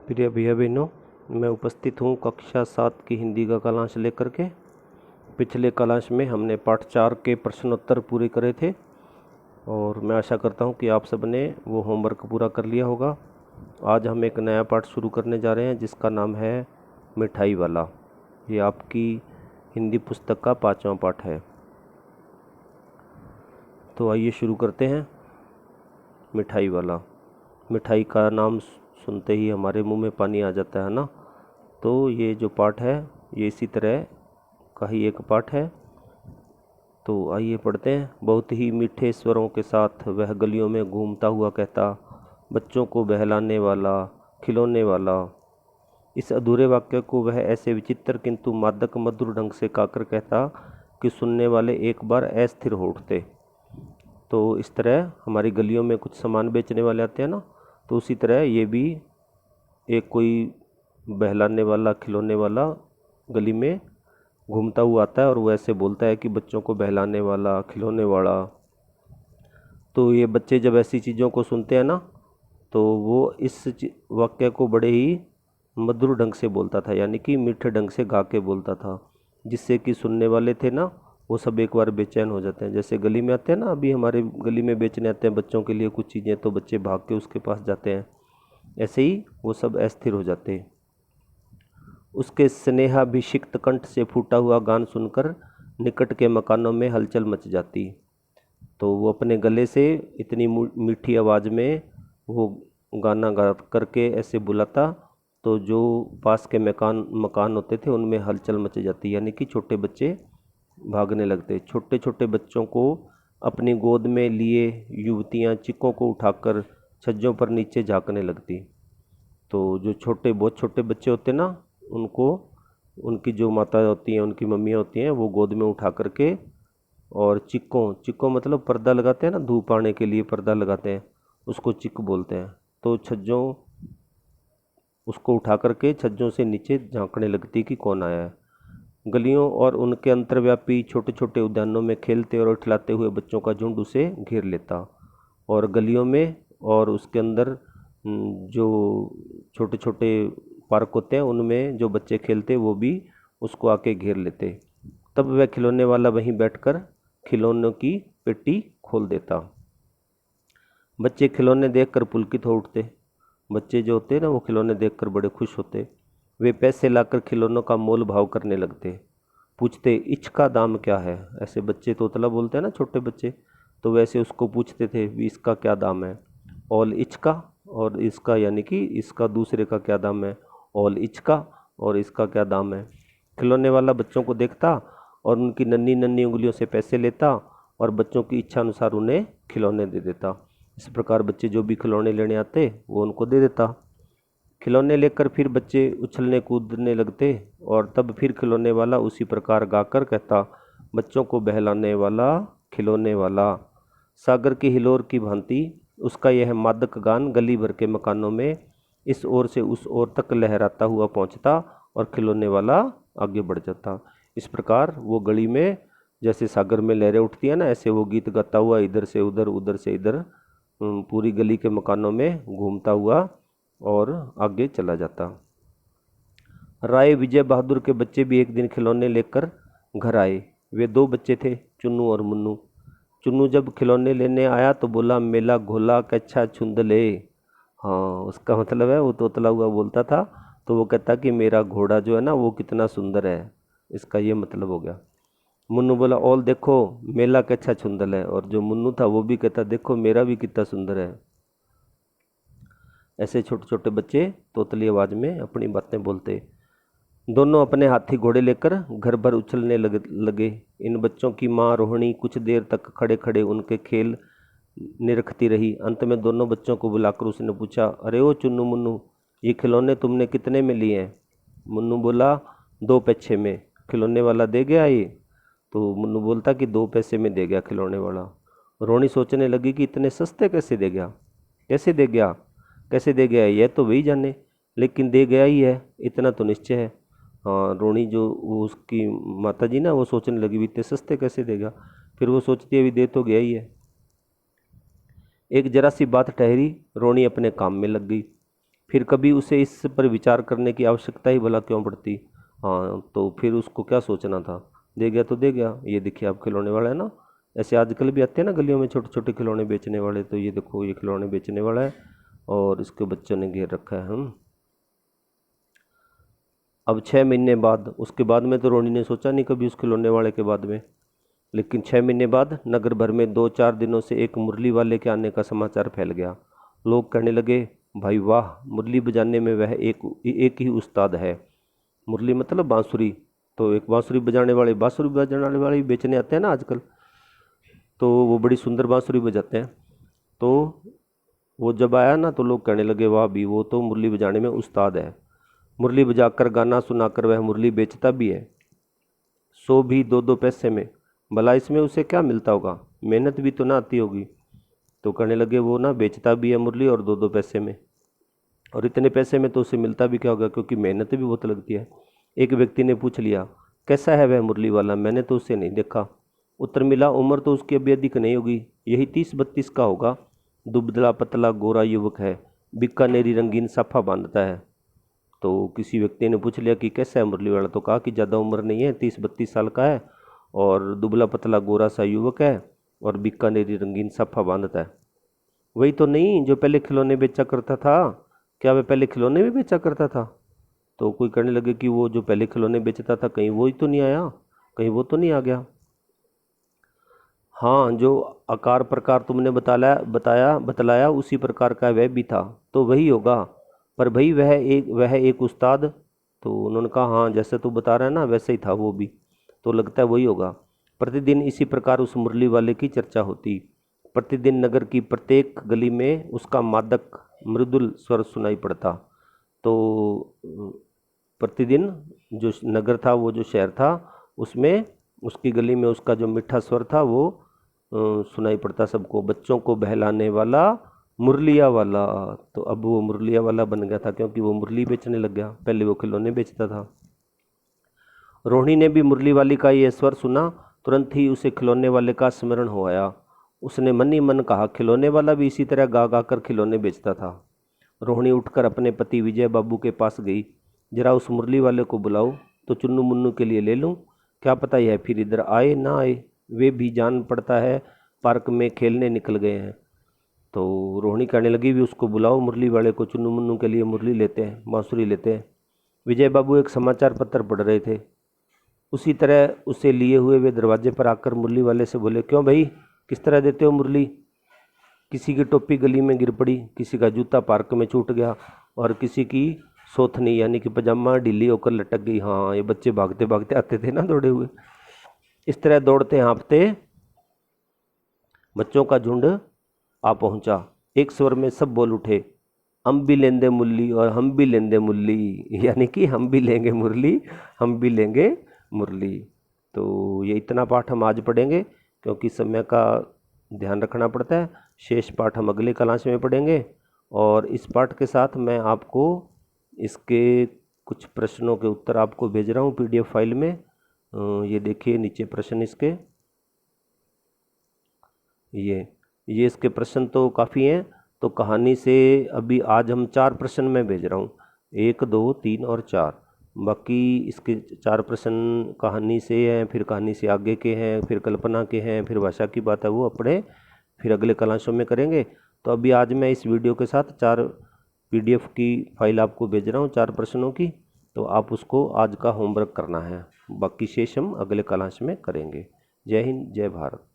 प्रिय भैया बहनों, मैं उपस्थित हूँ कक्षा 7 की हिंदी का कालांश लेकर के। पिछले कालांश में हमने पाठ 4 के प्रश्नोत्तर पूरे करे थे और मैं आशा करता हूँ कि आप सबने वो होमवर्क पूरा कर लिया होगा। आज हम एक नया पाठ शुरू करने जा रहे हैं जिसका नाम है मिठाई वाला। ये आपकी हिंदी पुस्तक का 5वां पाठ है। तो आइए शुरू करते हैं। मिठाई वाला। मिठाई का नाम सुनते ही हमारे मुंह में पानी आ जाता है ना। तो ये जो पाठ है ये इसी तरह का ही एक पाठ है। तो आइए पढ़ते हैं। बहुत ही मीठे स्वरों के साथ वह गलियों में घूमता हुआ कहता, बच्चों को बहलाने वाला, खिलौने वाला। इस अधूरे वाक्य को वह ऐसे विचित्र किंतु मादक मधुर ढंग से गाकर कहता कि सुनने वाले एक बार अस्थिर हो उठते। तो इस तरह हमारी गलियों में कुछ सामान बेचने वाले आते हैं ना, तो उसी तरह ये भी एक कोई बहलाने वाला, खिलौने वाला गली में घूमता हुआ आता है और वो ऐसे बोलता है कि बच्चों को बहलाने वाला, खिलौने वाला। तो ये बच्चे जब ऐसी चीज़ों को सुनते हैं ना, तो वो इस वाक्य को बड़े ही मधुर ढंग से बोलता था, यानी कि मीठे ढंग से गा के बोलता था, जिससे कि सुनने वाले थे ना वो सब एक बार बेचैन हो जाते हैं। जैसे गली में आते हैं ना, अभी हमारे गली में बेचने आते हैं बच्चों के लिए कुछ चीज़ें, तो बच्चे भाग के उसके पास जाते हैं, ऐसे ही वो सब अस्थिर हो जाते हैं। उसके स्नेहाभिषिक्त कंठ से फूटा हुआ गान सुनकर निकट के मकानों में हलचल मच जाती। तो वो अपने गले से इतनी मीठी आवाज़ में वो गाना गा करके ऐसे बुलाता, तो जो पास के मकान होते थे उनमें हलचल मच जाती, यानी कि छोटे बच्चे भागने लगते। छोटे छोटे बच्चों को अपनी गोद में लिए युवतियाँ चिक्कों को उठाकर छज्जों पर नीचे झाँकने लगती। तो जो बहुत छोटे बच्चे होते ना, उनको उनकी जो माता होती हैं, उनकी मम्मियाँ होती हैं, वो गोद में उठा करके और चिक्कों मतलब पर्दा लगाते हैं ना, धूप आने के लिए पर्दा लगाते हैं, उसको चिक बोलते हैं। तो छज्जों उसको उठा करके छज्जों से नीचे झांकने लगती कि कौन आया है। गलियों और उनके अंतर्व्यापी छोटे छोटे उद्यानों में खेलते और उठलाते हुए बच्चों का झुंड उसे घेर लेता। और गलियों में और उसके अंदर जो छोटे छोटे पार्क होते हैं उनमें जो बच्चे खेलते वो भी उसको आके घेर लेते। तब वह खिलौने वाला वहीं बैठकर खिलौनों की पेटी खोल देता। बच्चे खिलौने देखकर पुलकित हो उठते। बच्चे जो होते हैं ना, वो खिलौने देखकर बड़े खुश होते। वे पैसे लाकर खिलौनों का मोल भाव करने लगते। पूछते, इसका दाम क्या है? ऐसे बच्चे तोतला बोलते हैं ना, छोटे बच्चे, तो वैसे उसको पूछते थे भी इसका क्या दाम है। ऑल इचका, और इसका यानी कि इसका दूसरे का क्या दाम है। ऑल इचका, और इसका क्या दाम है। खिलौने वाला बच्चों को देखता और उनकी नन्ही नन्ही उंगलियों से पैसे लेता और बच्चों की इच्छा अनुसार उन्हें खिलौने दे देता। इस प्रकार बच्चे जो भी खिलौने लेने आते वो उनको दे देता। खिलौने लेकर फिर बच्चे उछलने कूदने लगते और तब फिर खिलौने वाला उसी प्रकार गाकर कहता, बच्चों को बहलाने वाला, खिलौने वाला। सागर की हिलोर की भांति उसका यह मादक गान गली भर के मकानों में इस ओर से उस ओर तक लहराता हुआ पहुंचता और खिलौने वाला आगे बढ़ जाता। इस प्रकार वो गली में जैसे सागर में लहरें उठती है ना, ऐसे वो गीत गाता हुआ इधर से उधर, उधर से इधर पूरी गली के मकानों में घूमता हुआ और आगे चला जाता। राय विजय बहादुर के बच्चे भी एक दिन खिलौने लेकर घर आए। वे 2 बच्चे थे, चुन्नू और मुन्नू। चुन्नू जब खिलौने लेने आया तो बोला, मेला घोला कच्छा छुंदले। हाँ, उसका मतलब है वो तोतला हुआ बोलता था, तो वो कहता कि मेरा घोड़ा जो है ना वो कितना सुंदर है, इसका ये मतलब हो गया। मुन्नू बोला, ऑल देखो मेला कच्छा छुंदल है, और जो मुन्नू था वो भी कहता देखो मेरा भी कितना सुंदर है। ऐसे छोटे छोटे बच्चे तोतली आवाज़ में अपनी बातें बोलते। दोनों अपने हाथी घोड़े लेकर घर भर उछलने लगे। इन बच्चों की माँ रोहिणी कुछ देर तक खड़े खड़े उनके खेल निरखती रही। अंत में दोनों बच्चों को बुलाकर उसने पूछा, अरे ओ चुन्नू मुन्नू, ये खिलौने तुमने कितने में लिए हैं? मुन्नू बोला, 2 पैसे में। खिलौने वाला दे गया ये? तो मुन्नू बोलता कि 2 पैसे में दे गया खिलौने वाला। रोहिणी सोचने लगी कि इतने सस्ते कैसे दे गया, कैसे दे गया, कैसे दे गया, यह तो वही जाने, लेकिन दे गया ही है, इतना तो निश्चय है। हाँ, रोहिणी जो वो उसकी माता जी ना, वो सोचने लगी भी इतने सस्ते कैसे देगा। फिर वो सोचती है अभी दे तो गया ही है। एक जरा सी बात ठहरी, रोहिणी अपने काम में लग गई। फिर कभी उसे इस पर विचार करने की आवश्यकता ही भला क्यों पड़ती। हाँ, तो फिर उसको क्या सोचना था, दे गया तो दे गया। ये देखिए आप खिलौने वाला है ना, ऐसे आजकल भी आते हैं ना गलियों में छोटे छोटे खिलौने बेचने वाले, तो ये देखो ये खिलौने बेचने वाला है और इसके बच्चों ने घेर रखा है। हम अब 6 महीने बाद, उसके बाद में तो रोनी ने सोचा नहीं कभी उस खिलौने वाले के बाद में, लेकिन 6 महीने बाद नगर भर में 2-4 दिनों से एक मुरली वाले के आने का समाचार फैल गया। लोग कहने लगे, भाई वाह, मुरली बजाने में वह एक ही उस्ताद है। मुरली मतलब बांसुरी, तो एक बांसुरी बजाने वाले भी बेचने आते हैं ना आजकल, तो वो बड़ी सुंदर बांसुरी बजाते हैं। तो वो जब आया ना तो लोग कहने लगे, वाह भी, वो तो मुरली बजाने में उस्ताद है। मुरली बजाकर गाना सुनाकर वह मुरली बेचता भी है, सो भी 2-2 पैसे में। भला इसमें उसे क्या मिलता होगा, मेहनत भी तो ना आती होगी। तो कहने लगे वो ना बेचता भी है मुरली और 2-2 पैसे में, और इतने पैसे में तो उसे मिलता भी क्या होगा, क्योंकि मेहनत भी बहुत लगती है। एक व्यक्ति ने पूछ लिया, कैसा है वह मुरली वाला, मैंने तो उसे नहीं देखा। उत्तर मिला, उम्र तो उसकी अभी अधिक नहीं होगी, यही 30-32 का होगा। दुबला पतला गोरा युवक है, बीकानेरी रंगीन साफा बांधता है। तो किसी व्यक्ति ने पूछ लिया कि कैसा है मुरली वाला, तो कहा कि ज़्यादा उम्र नहीं है, 30-32 साल का है और दुबला पतला गोरा सा युवक है और बीकानेरी रंगीन साफा बांधता है। वही तो नहीं जो पहले खिलौने बेचा करता था, क्या वह पहले खिलौने भी बेचा करता था। तो कोई कहने लगे कि वो जो पहले खिलौने बेचता था कहीं वो ही तो नहीं आया, कहीं वो तो नहीं आ गया। हाँ, जो आकार प्रकार तुमने बतलाया उसी प्रकार का वह भी था, तो वही होगा। पर भाई वह एक उस्ताद। तो उन्होंने कहा, हाँ जैसे तू बता रहा है ना वैसे ही था वो भी, तो लगता है वही होगा। प्रतिदिन इसी प्रकार उस मुरली वाले की चर्चा होती। प्रतिदिन नगर की प्रत्येक गली में उसका मादक मृदुल स्वर सुनाई पड़ता। तो प्रतिदिन जो नगर था, वो जो शहर था, उसमें उसकी गली में उसका जो मीठा स्वर था वो सुनाई पड़ता सबको। बच्चों को बहलाने वाला मुरलिया वाला, तो अब वो मुरलिया वाला बन गया था क्योंकि वो मुरली बेचने लग गया, पहले वो खिलौने बेचता था। रोहिणी ने भी मुरली वाली का ये स्वर सुना, तुरंत ही उसे खिलौने वाले का स्मरण हो आया। उसने मन ही मन कहा, खिलौने वाला भी इसी तरह गा गा कर खिलौने बेचता था। रोहिणी उठकर अपने पति विजय बाबू के पास गई। जरा उस मुरली वाले को बुलाओ तो चुन्नू मुन्नू के लिए ले लूं, क्या पता यह फिर इधर आए ना आए, वे भी जान पड़ता है पार्क में खेलने निकल गए हैं। तो रोहिणी कहने लगी, भी उसको बुलाओ मुरली वाले को, चुन्नू मुन्नू के लिए मुरली लेते हैं, बांसुरी लेते हैं। विजय बाबू एक समाचार पत्र पढ़ रहे थे। उसी तरह उसे लिए हुए वे दरवाजे पर आकर मुरली वाले से बोले, क्यों भाई, किस तरह देते हो मुरली। किसी की टोपी गली में गिर पड़ी, किसी का जूता पार्क में छूट गया और किसी की सोथनी यानी कि पजामा ढीली होकर लटक गई। हाँ, ये बच्चे भागते भागते आते थे ना दौड़े हुए। इस तरह दौड़ते हाँफते बच्चों का झुंड आ पहुंचा। एक स्वर में सब बोल उठे, हम भी लेंदे मुरली और हम भी लेंदे मुरली, यानी कि हम भी लेंगे मुरली, हम भी लेंगे मुरली। तो ये इतना पाठ हम आज पढ़ेंगे क्योंकि समय का ध्यान रखना पड़ता है। शेष पाठ हम अगले क्लास में पढ़ेंगे। और इस पाठ के साथ मैं आपको इसके कुछ प्रश्नों के उत्तर आपको भेज रहा हूँ पीडीएफ फाइल में। ये देखिए नीचे प्रश्न इसके, ये इसके प्रश्न तो काफ़ी हैं। तो कहानी से अभी आज हम 4 प्रश्न मैं भेज रहा हूँ, 1, 2, 3 और 4। बाकी इसके 4 प्रश्न कहानी से हैं, फिर कहानी से आगे के हैं, फिर कल्पना के हैं, फिर भाषा की बात है, वो अपने फिर अगले क्लासों में करेंगे। तो अभी आज मैं इस वीडियो के साथ 4 पीडीएफ की फाइल आपको भेज रहा हूँ 4 प्रश्नों की। तो आप उसको आज का होमवर्क करना है, बाकी शेष हम अगले क्लास में करेंगे। जय हिंद, जय भारत।